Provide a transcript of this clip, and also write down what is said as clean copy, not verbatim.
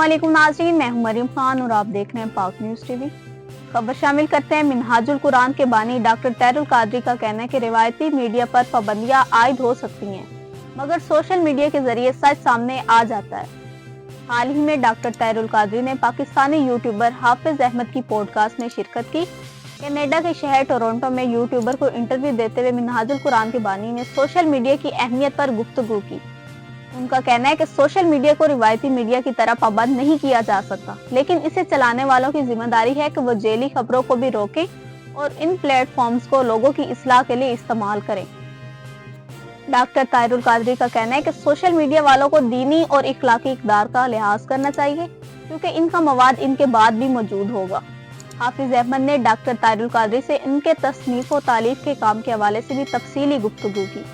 अस्सलामुअलैकुम नाज़रीन, मैं हूं मरियम खान और आप देख रहे हैं पाक न्यूज़ टीवी। खबर शामिल करते हैं। मिनहाजुल कुरान के बानी डॉक्टर तैरुल कादरी का कहना है कि रिवायती मीडिया पर पाबंदियां आयद हो सकती हैं, मगर सोशल मीडिया के जरिए सच सामने आ जाता है। हाल ही में डॉक्टर तैरुल कादरी ने पाकिस्तानी यूट्यूबर हाफिज अहमद की पॉडकास्ट में शिरकत की। कनाडा के शहर टोरंटो में यूट्यूबर को इंटरव्यू देते हुए मिनहाजुल कुरान के बानी ने सोशल मीडिया की अहमियत पर गुफ्तगू की। उनका कहना है कि सोशल मीडिया को रिवायती मीडिया की तरह पाबंद नहीं किया जा सकता, लेकिन इसे चलाने वालों की जिम्मेदारी है कि वो जेली खबरों को भी रोकें और इन प्लेटफॉर्म्स को लोगों की इस्लाह के लिए इस्तेमाल करें। डॉक्टर तैरुल कादरी का कहना है कि सोशल मीडिया वालों को दीनी और इखलाकी इक़दार का लिहाज करना चाहिए, क्योंकि इनका मवाद इनके बाद भी मौजूद होगा। हाफिज अहमद ने डॉक्टर तैरुल कादरी से इनके तसनीफ और तालीफ के काम के हवाले से भी तफसीली गुफ्तगू की।